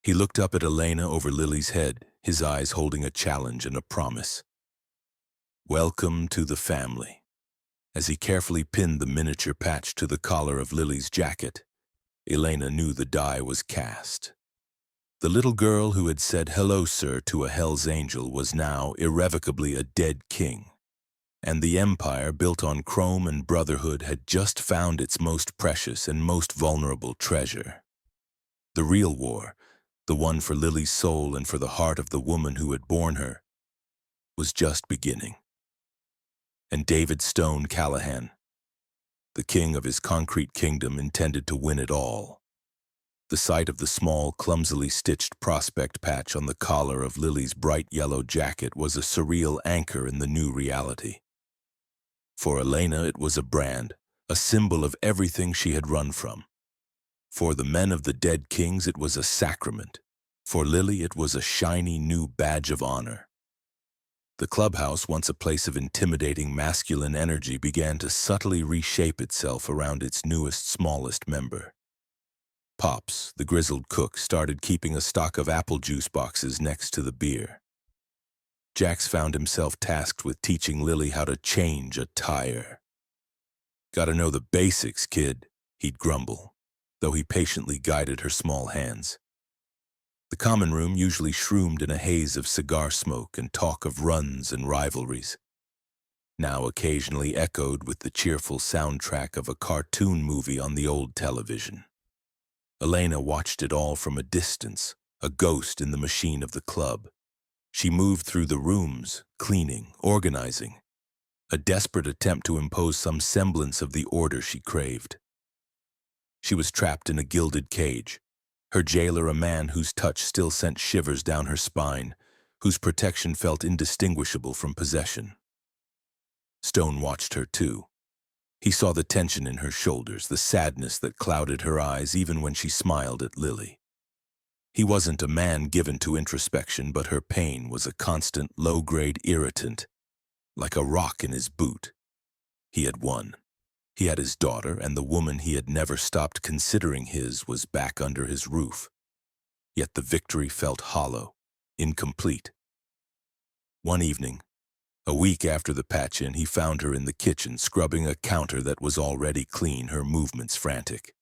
He looked up at Elena over Lily's head, his eyes holding a challenge and a promise. "Welcome to the family." As he carefully pinned the miniature patch to the collar of Lily's jacket, Elena knew the die was cast. The little girl who had said "hello, sir" to a Hell's Angel was now irrevocably a dead king. And the empire built on chrome and brotherhood had just found its most precious and most vulnerable treasure. The real war, the one for Lily's soul and for the heart of the woman who had borne her, was just beginning. And David Stone Callahan, the king of his concrete kingdom, intended to win it all. The sight of the small, clumsily stitched prospect patch on the collar of Lily's bright yellow jacket was a surreal anchor in the new reality. For Elena, it was a brand, a symbol of everything she had run from. For the men of the dead kings, it was a sacrament. For Lily, it was a shiny new badge of honor. The clubhouse, once a place of intimidating masculine energy, began to subtly reshape itself around its newest, smallest member. Pops, the grizzled cook, started keeping a stock of apple juice boxes next to the beer. Jax found himself tasked with teaching Lily how to change a tire. "Gotta know the basics, kid," he'd grumble, though he patiently guided her small hands. The common room usually shroomed in a haze of cigar smoke and talk of runs and rivalries, now occasionally echoed with the cheerful soundtrack of a cartoon movie on the old television. Elena watched it all from a distance, a ghost in the machine of the club. She moved through the rooms, cleaning, organizing, a desperate attempt to impose some semblance of the order she craved. She was trapped in a gilded cage, her jailer a man whose touch still sent shivers down her spine, whose protection felt indistinguishable from possession. Stone watched her too. He saw the tension in her shoulders, the sadness that clouded her eyes even when she smiled at Lily. He wasn't a man given to introspection, but her pain was a constant low-grade irritant, like a rock in his boot. He had won. He had his daughter, and the woman he had never stopped considering his was back under his roof. Yet the victory felt hollow, incomplete. One evening, a week after the patch-in, he found her in the kitchen scrubbing a counter that was already clean, her movements frantic.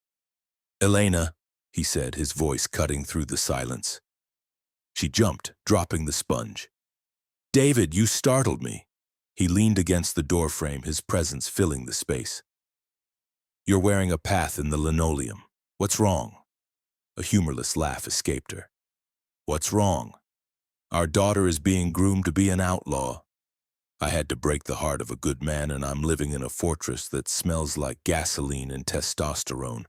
"Elena," he said, his voice cutting through the silence. She jumped, dropping the sponge. "David, you startled me." He leaned against the doorframe, his presence filling the space. "You're wearing a path in the linoleum. What's wrong?" A humorless laugh escaped her. "What's wrong? Our daughter is being groomed to be an outlaw. I had to break the heart of a good man, and I'm living in a fortress that smells like gasoline and testosterone.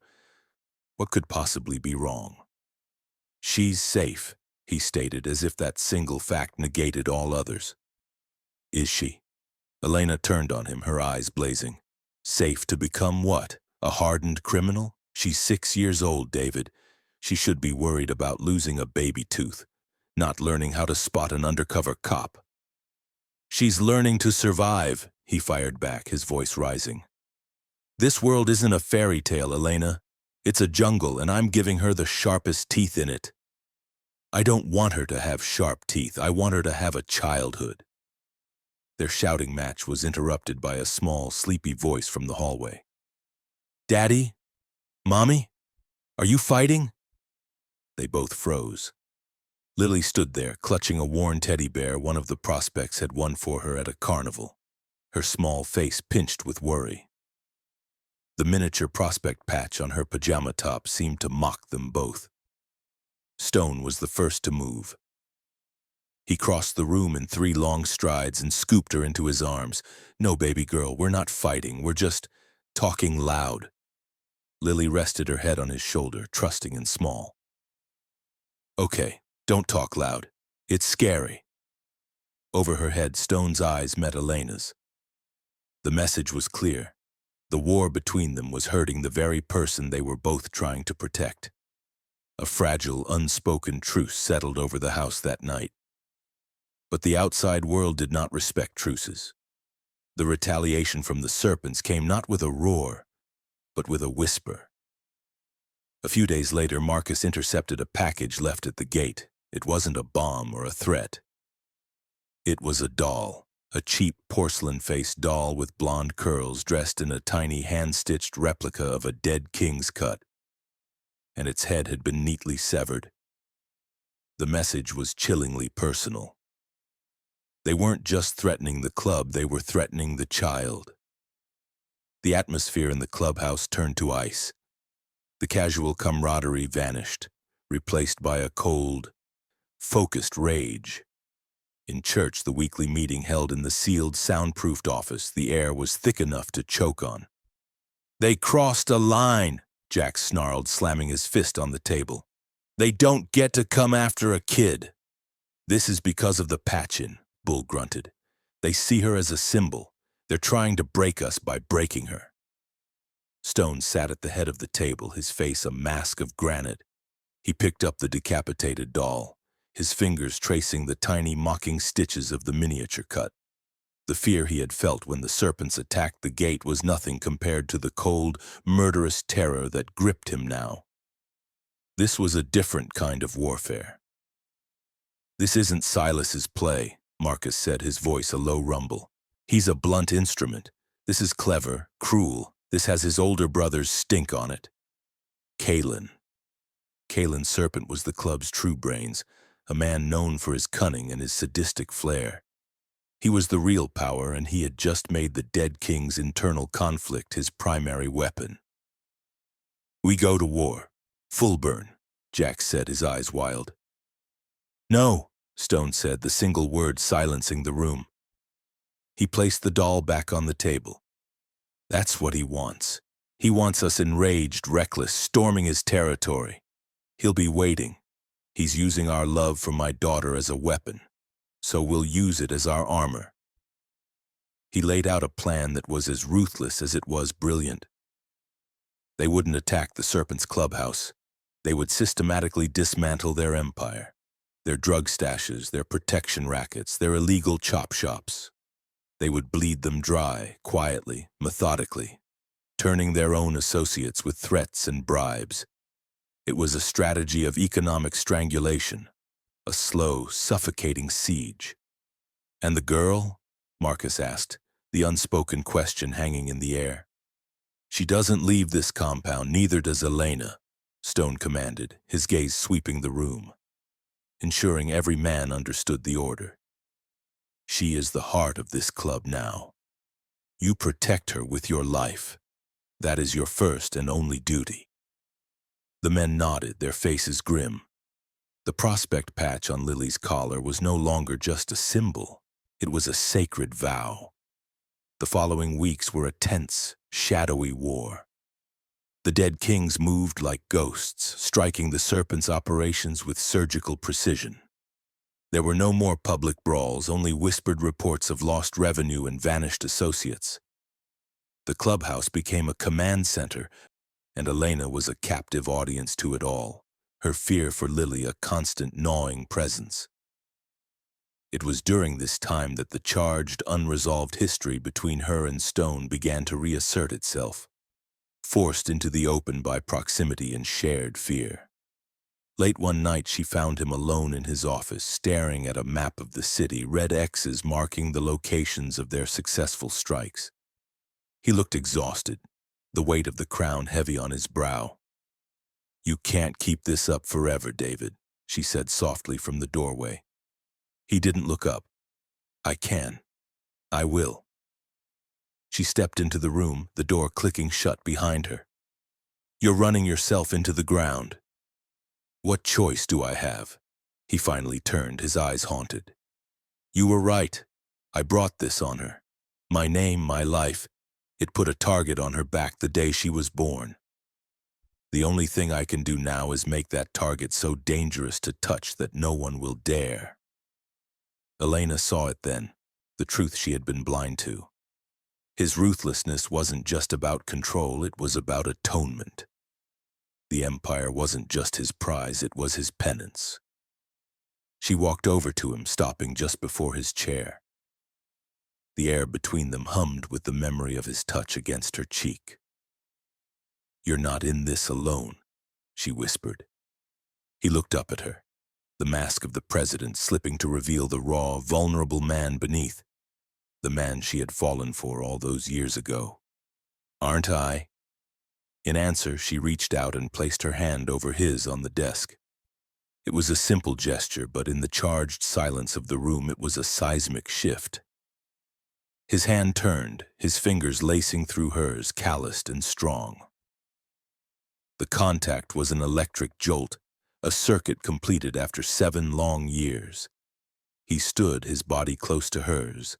What could possibly be wrong?" "She's safe," he stated, as if that single fact negated all others. "Is she?" Elena turned on him, her eyes blazing. "Safe to become what? A hardened criminal? She's 6 years old, David. She should be worried about losing a baby tooth, not learning how to spot an undercover cop." "She's learning to survive," he fired back, his voice rising. "This world isn't a fairy tale, Elena. It's a jungle, and I'm giving her the sharpest teeth in it. I don't want her to have sharp teeth. I want her to have a childhood." Their shouting match was interrupted by a small, sleepy voice from the hallway. "Daddy? Mommy? Are you fighting?" They both froze. Lily stood there, clutching a worn teddy bear one of the prospects had won for her at a carnival, her small face pinched with worry. The miniature prospect patch on her pajama top seemed to mock them both. Stone was the first to move. He crossed the room in 3 long strides and scooped her into his arms. "No, baby girl, we're not fighting. We're just talking loud." Lily rested her head on his shoulder, trusting and small. "Okay, don't talk loud. It's scary." Over her head, Stone's eyes met Elena's. The message was clear. The war between them was hurting the very person they were both trying to protect. A fragile, unspoken truce settled over the house that night. But the outside world did not respect truces. The retaliation from the serpents came not with a roar, but with a whisper. A few days later, Marcus intercepted a package left at the gate. It wasn't a bomb or a threat. It was a doll, a cheap porcelain-faced doll with blonde curls dressed in a tiny hand-stitched replica of a dead king's cut, and its head had been neatly severed. The message was chillingly personal. They weren't just threatening the club, they were threatening the child. The atmosphere in the clubhouse turned to ice. The casual camaraderie vanished, replaced by a cold, focused rage. In church, the weekly meeting held in the sealed, soundproofed office, the air was thick enough to choke on. "They crossed a line," Jack snarled, slamming his fist on the table. "They don't get to come after a kid." "This is because of the patch-in," Bull grunted. "They see her as a symbol. They're trying to break us by breaking her." Stone sat at the head of the table, his face a mask of granite. He picked up the decapitated doll, his fingers tracing the tiny mocking stitches of the miniature cut. The fear he had felt when the serpents attacked the gate was nothing compared to the cold, murderous terror that gripped him now. This was a different kind of warfare. "This isn't Silas's play," Marcus said, his voice a low rumble. "He's a blunt instrument. This is clever, cruel. This has his older brother's stink on it." Kalen. Kalen Serpent was the club's true brains, a man known for his cunning and his sadistic flair. He was the real power, and he had just made the dead king's internal conflict his primary weapon. "We go to war. Full burn," Jack said, his eyes wild. "No," Stone said, the single word silencing the room. He placed the doll back on the table. "That's what he wants. He wants us enraged, reckless, storming his territory. He'll be waiting. He's using our love for my daughter as a weapon, so we'll use it as our armor." He laid out a plan that was as ruthless as it was brilliant. They wouldn't attack the Serpent's clubhouse. They would systematically dismantle their empire, their drug stashes, their protection rackets, their illegal chop shops. They would bleed them dry, quietly, methodically, turning their own associates with threats and bribes. It was a strategy of economic strangulation, a slow, suffocating siege. "And the girl?" Marcus asked, the unspoken question hanging in the air. "She doesn't leave this compound, neither does Elena," Stone commanded, his gaze sweeping the room, ensuring every man understood the order. "She is the heart of this club now. You protect her with your life. That is your first and only duty." The men nodded, their faces grim. The prospect patch on Lily's collar was no longer just a symbol. It was a sacred vow. The following weeks were a tense, shadowy war. The dead kings moved like ghosts, striking the Serpent's operations with surgical precision. There were no more public brawls, only whispered reports of lost revenue and vanished associates. The clubhouse became a command center, and Elena was a captive audience to it all, her fear for Lily a constant gnawing presence. It was during this time that the charged, unresolved history between her and Stone began to reassert itself, forced into the open by proximity and shared fear. Late one night, she found him alone in his office, staring at a map of the city, red X's marking the locations of their successful strikes. He looked exhausted, the weight of the crown heavy on his brow. "You can't keep this up forever, David," she said softly from the doorway. He didn't look up. "I can. I will." She stepped into the room, the door clicking shut behind her. "You're running yourself into the ground." "What choice do I have?" He finally turned, his eyes haunted. You were right. I brought this on her. My name, my life. It put a target on her back the day she was born. The only thing I can do now is make that target so dangerous to touch that no one will dare." Elena saw it then, the truth she had been blind to. His ruthlessness wasn't just about control, it was about atonement. The Empire wasn't just his prize, it was his penance. She walked over to him, stopping just before his chair. The air between them hummed with the memory of his touch against her cheek. "You're not in this alone," she whispered. He looked up at her, the mask of the president slipping to reveal the raw, vulnerable man beneath, the man she had fallen for all those years ago. "Aren't I?" In answer, she reached out and placed her hand over his on the desk. It was a simple gesture, but in the charged silence of the room it was a seismic shift. His hand turned, his fingers lacing through hers, calloused and strong. The contact was an electric jolt, a circuit completed after 7 long years. He stood, his body close to hers,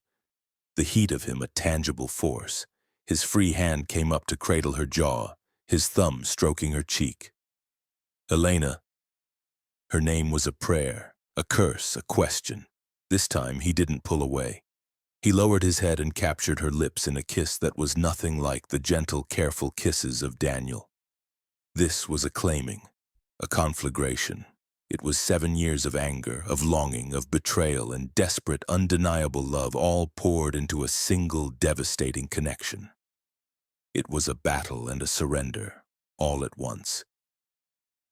the heat of him a tangible force. His free hand came up to cradle her jaw, his thumb stroking her cheek. "Elena." Her name was a prayer, a curse, a question. This time he didn't pull away. He lowered his head and captured her lips in a kiss that was nothing like the gentle, careful kisses of Daniel. This was a claiming, a conflagration. It was 7 years of anger, of longing, of betrayal, and desperate, undeniable love, all poured into a single devastating connection. It was a battle and a surrender, all at once.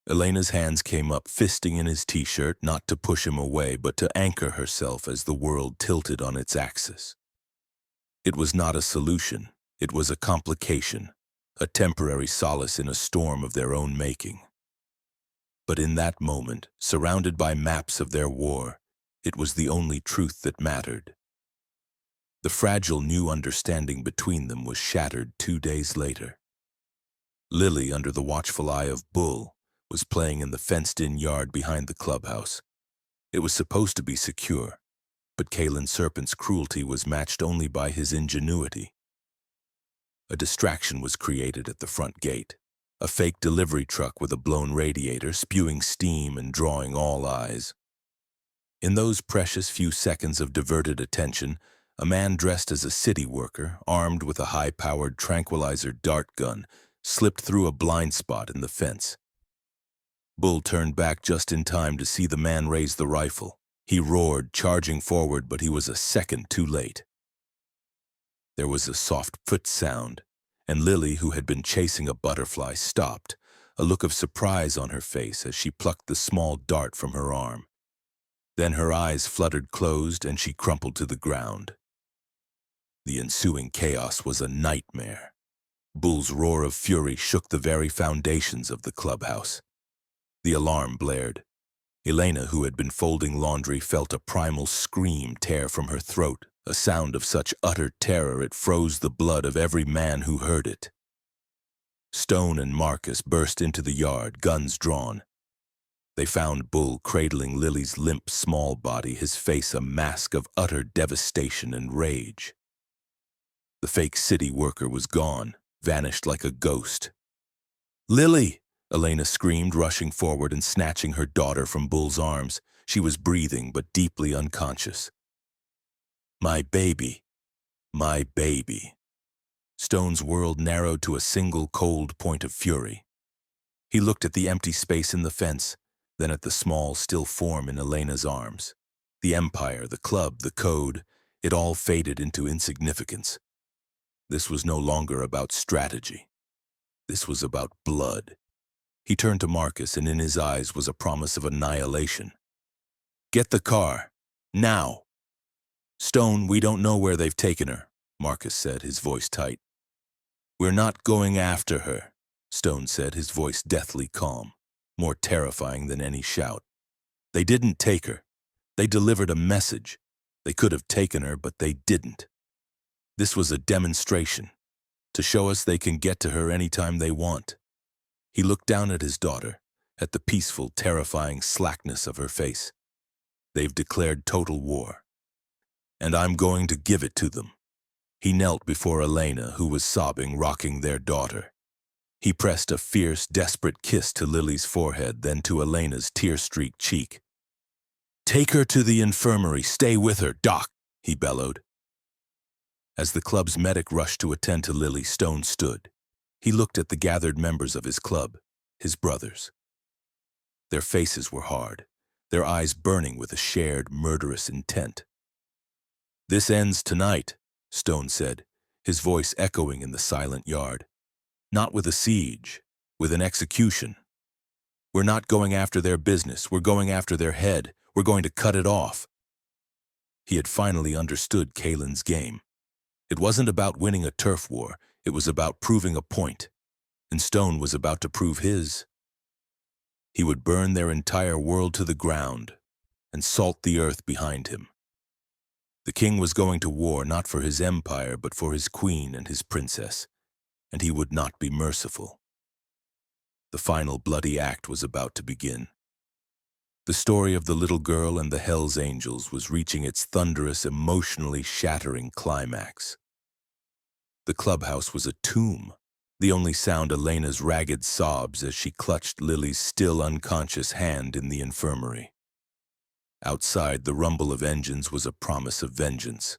Elena's hands came up, fisting in his t-shirt, not to push him away, but to anchor herself as the world tilted on its axis. It was not a solution, it was a complication, a temporary solace in a storm of their own making. But in that moment, surrounded by maps of their war, it was the only truth that mattered. The fragile new understanding between them was shattered 2 days later. Lily, under the watchful eye of Bull, was playing in the fenced-in yard behind the clubhouse. It was supposed to be secure, but Kalen Serpent's cruelty was matched only by his ingenuity. A distraction was created at the front gate, a fake delivery truck with a blown radiator spewing steam and drawing all eyes. In those precious few seconds of diverted attention, a man dressed as a city worker, armed with a high-powered tranquilizer dart gun, slipped through a blind spot in the fence. Bull turned back just in time to see the man raise the rifle. He roared, charging forward, but he was a second too late. There was a soft foot sound, and Lily, who had been chasing a butterfly, stopped, a look of surprise on her face as she plucked the small dart from her arm. Then her eyes fluttered closed and she crumpled to the ground. The ensuing chaos was a nightmare. Bull's roar of fury shook the very foundations of the clubhouse. The alarm blared. Elena, who had been folding laundry, felt a primal scream tear from her throat, a sound of such utter terror it froze the blood of every man who heard it. Stone and Marcus burst into the yard, guns drawn. They found Bull cradling Lily's limp, small body, his face a mask of utter devastation and rage. The fake city worker was gone, vanished like a ghost. "Lily!" Elena screamed, rushing forward and snatching her daughter from Bull's arms. She was breathing, but deeply unconscious. "My baby. My baby." Stone's world narrowed to a single cold point of fury. He looked at the empty space in the fence, then at the small, still form in Elena's arms. The Empire, the club, the code, it all faded into insignificance. This was no longer about strategy. This was about blood. He turned to Marcus, and in his eyes was a promise of annihilation. "Get the car. Now!" "Stone, we don't know where they've taken her," Marcus said, his voice tight. "We're not going after her," Stone said, his voice deathly calm, more terrifying than any shout. "They didn't take her. They delivered a message. They could have taken her, but they didn't. This was a demonstration, to show us they can get to her anytime they want." He looked down at his daughter, at the peaceful, terrifying slackness of her face. "They've declared total war. and I'm going to give it to them. He knelt before Elena, who was sobbing, rocking their daughter. He pressed a fierce, desperate kiss to Lily's forehead, then to Elena's tear-streaked cheek. "Take her to the infirmary. Stay with her, Doc," he bellowed. As the club's medic rushed to attend to Lily, Stone stood. He looked at the gathered members of his club, his brothers. Their faces were hard, their eyes burning with a shared, murderous intent. "This ends tonight," Stone said, his voice echoing in the silent yard. "Not with a siege, with an execution. We're not going after their business, we're going after their head. We're going to cut it off." He had finally understood Kalen's game. It wasn't about winning a turf war, it was about proving a point, and Stone was about to prove his. He would burn their entire world to the ground and salt the earth behind him. The king was going to war not for his empire, but for his queen and his princess, and he would not be merciful. The final bloody act was about to begin. The story of the little girl and the Hell's Angels was reaching its thunderous, emotionally shattering climax. The clubhouse was a tomb, the only sound Elena's ragged sobs as she clutched Lily's still unconscious hand in the infirmary. Outside, the rumble of engines was a promise of vengeance.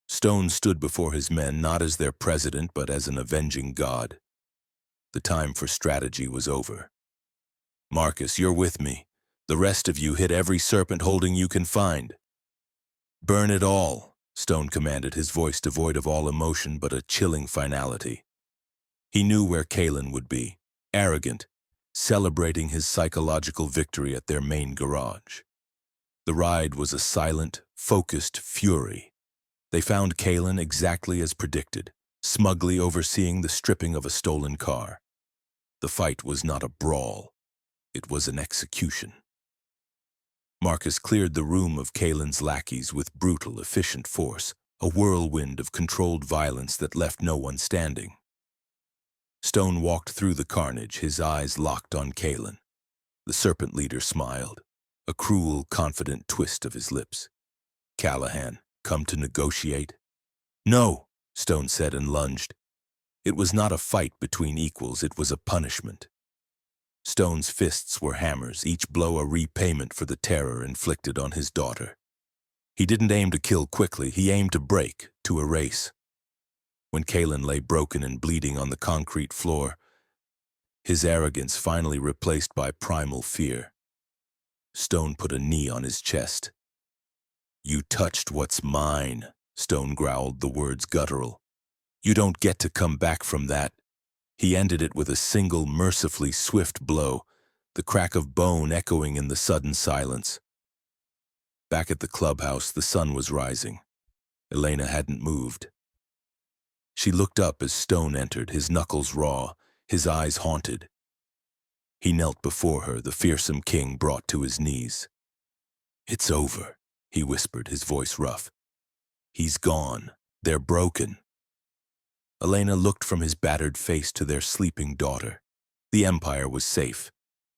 Stone stood before his men not as their president, but as an avenging god. The time for strategy was over. "Marcus, you're with me. The rest of you hit every serpent holding you can find." "Burn it all," Stone commanded, his voice devoid of all emotion but a chilling finality. He knew where Kalen would be, arrogant, celebrating his psychological victory at their main garage. The ride was a silent, focused fury. They found Kalen exactly as predicted, smugly overseeing the stripping of a stolen car. The fight was not a brawl. It was an execution. Marcus cleared the room of Kalen's lackeys with brutal, efficient force, a whirlwind of controlled violence that left no one standing. Stone walked through the carnage, his eyes locked on Kalen. The serpent leader smiled, a cruel, confident twist of his lips. "Callahan, come to negotiate?" "No," Stone said and lunged. It was not a fight between equals, it was a punishment. Stone's fists were hammers, each blow a repayment for the terror inflicted on his daughter. He didn't aim to kill quickly, he aimed to break, to erase. When Kalen lay broken and bleeding on the concrete floor, his arrogance finally replaced by primal fear, Stone put a knee on his chest. "You touched what's mine," Stone growled, the words guttural. "You don't get to come back from that." He ended it with a single, mercifully swift blow, the crack of bone echoing in the sudden silence. Back at the clubhouse, the sun was rising. Elena hadn't moved. She looked up as Stone entered, his knuckles raw, his eyes haunted. He knelt before her, the fearsome king brought to his knees. "It's over," he whispered, his voice rough. "He's gone. They're broken." Elena looked from his battered face to their sleeping daughter. The empire was safe.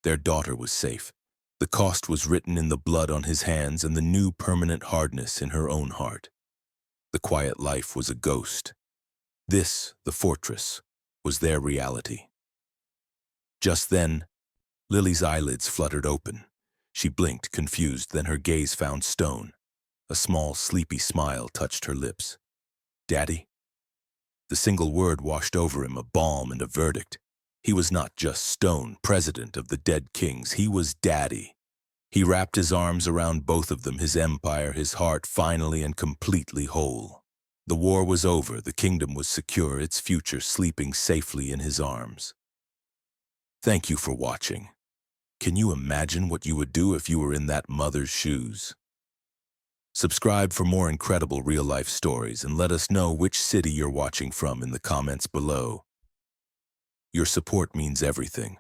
Their daughter was safe. The cost was written in the blood on his hands and the new permanent hardness in her own heart. The quiet life was a ghost. This, the fortress, was their reality. Just then, Lily's eyelids fluttered open. She blinked, confused, then her gaze found Stone. A small, sleepy smile touched her lips. "Daddy?" The single word washed over him, a balm and a verdict. He was not just Stone, president of the dead kings. He was Daddy. He wrapped his arms around both of them, his empire, his heart finally and completely whole. The war was over, the kingdom was secure, its future sleeping safely in his arms. Thank you for watching. Can you imagine what you would do if you were in that mother's shoes? Subscribe for more incredible real-life stories and let us know which city you're watching from in the comments below. Your support means everything.